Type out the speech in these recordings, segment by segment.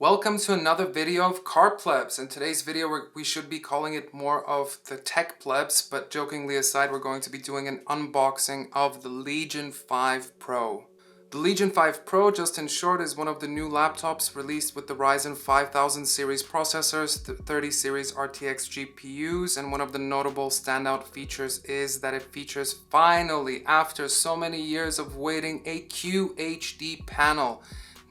Welcome to another video of Car Plebs. In today's video we should be calling it more of the Tech Plebs, but jokingly aside, we're going to be doing an unboxing of the Legion 5 Pro. The Legion 5 Pro, just in short, is one of the new laptops released with the Ryzen 5000 series processors, the 30 series RTX GPUs, and one of the notable standout features is that it features finally, after so many years of waiting, a QHD panel.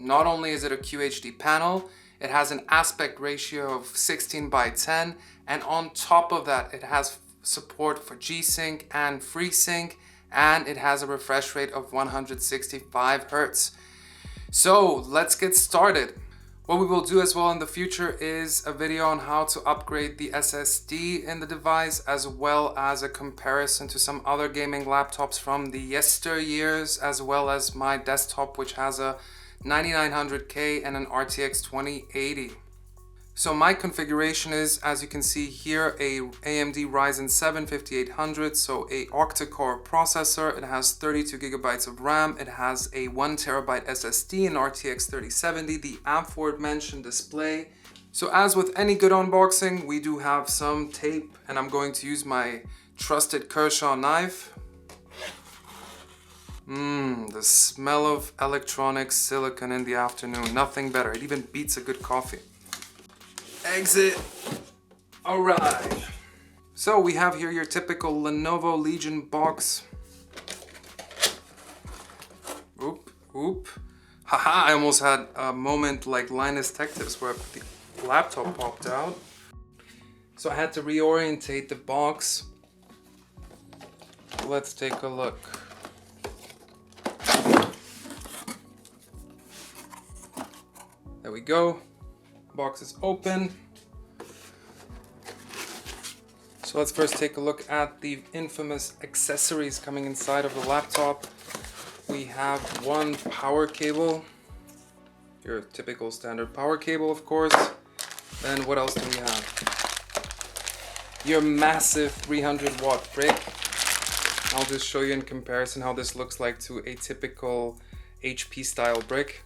Not only is it a QHD panel, it has an aspect ratio of 16:10, and on top of that, it has support for G-Sync and FreeSync, and it has a refresh rate of 165 Hz. So let's get started. What we will do as well in the future is a video on how to upgrade the SSD in the device, as well as a comparison to some other gaming laptops from the yesteryears, as well as my desktop, which has a 9900K and an RTX3070. So my configuration is, as you can see here, a AMD Ryzen 7 5800, so a octa-core processor. It has 32 gigabytes of RAM. It has a 1 terabyte SSD, an RTX3070, the aforementioned display. So as with any good unboxing, we do have some tape, and I'm going to use my trusted Kershaw knife. The smell of electronic silicon in the afternoon. Nothing better. It even beats a good coffee. Exit. Alright. So we have here your typical Lenovo Legion box. Oop. Haha, I almost had a moment like Linus Tech Tips where the laptop popped out. So I had to reorientate the box. Let's take a look. There we go. Box is open. So let's first take a look at the infamous accessories coming inside of the laptop. We have one power cable, your typical standard power cable, of course. Then what else do we have? Your massive 300 watt brick. I'll just show you in comparison how this looks like to a typical HP style brick.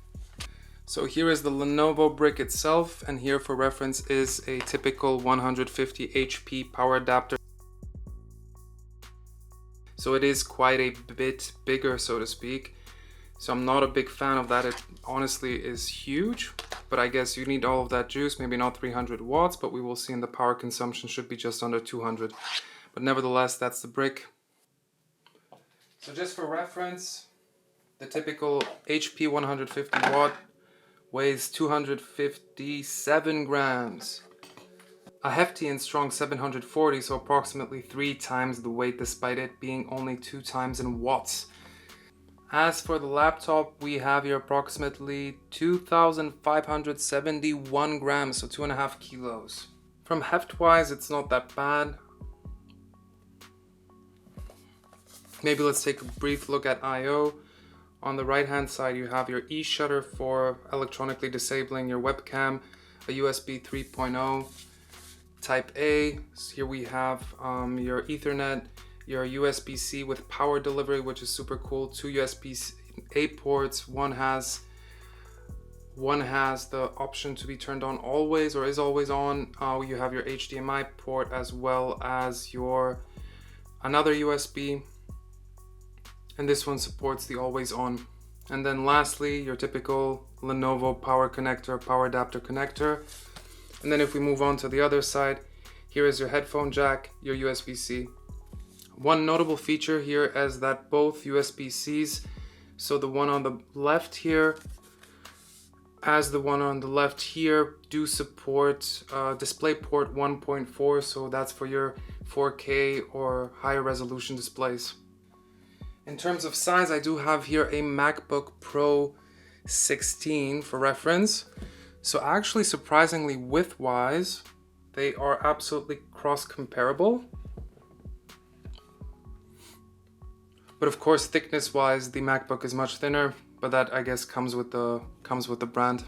So here is the Lenovo brick itself, and here for reference is a typical 150 HP power adapter. So it is quite a bit bigger, so to speak. So I'm not a big fan of that. It honestly is huge, but I guess you need all of that juice, maybe not 300 watts, but we will see in the power consumption should be just under 200. But nevertheless, that's the brick. So just for reference, the typical HP 150 watt weighs 257 grams. A hefty and strong 740, so approximately 3 times the weight, despite it being only 2 times in watts. As for the laptop, we have here approximately 2,571 grams, so 2.5 kilos. From heft-wise, it's not that bad. Maybe let's take a brief look at I/O. On the right hand side, you have your e-shutter for electronically disabling your webcam, a USB 3.0 Type A. So here we have your Ethernet, your USB-C with power delivery, which is super cool. 2 USB-A ports. One has the option to be turned on always, or is always on. You have your HDMI port, as well as your another USB. And this one supports the always on. And then lastly, your typical Lenovo power connector, power adapter connector. And then if we move on to the other side, here is your headphone jack, your USB-C. One notable feature here is that both USB-Cs, so the one on the left here, as the one on the left here, do support DisplayPort 1.4, so that's for your 4K or higher resolution displays. In terms of size, I do have here a MacBook Pro 16 for reference. So actually, surprisingly, width-wise, they are absolutely cross-comparable. But of course, thickness-wise, the MacBook is much thinner, but that I guess comes with the brand.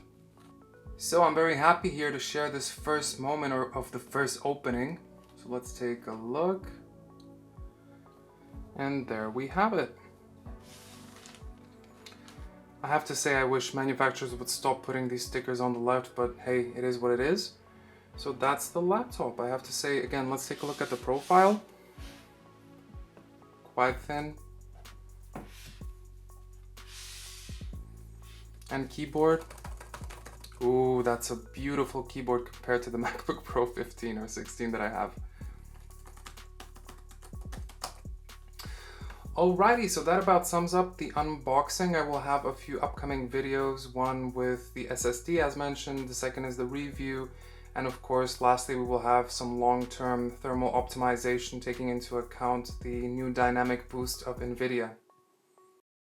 So I'm very happy here to share this first moment of the first opening. So let's take a look. And there we have it. I have to say I wish manufacturers would stop putting these stickers on the left, but hey, it is what it is. So that's the laptop. I have to say, again, let's take a look at the profile. Quite thin. And keyboard. Ooh, that's a beautiful keyboard compared to the MacBook Pro 15 or 16 that I have. Alrighty, so that about sums up the unboxing. I will have a few upcoming videos, one with the SSD as mentioned, the second is the review, and of course lastly we will have some long-term thermal optimization taking into account the new dynamic boost of NVIDIA.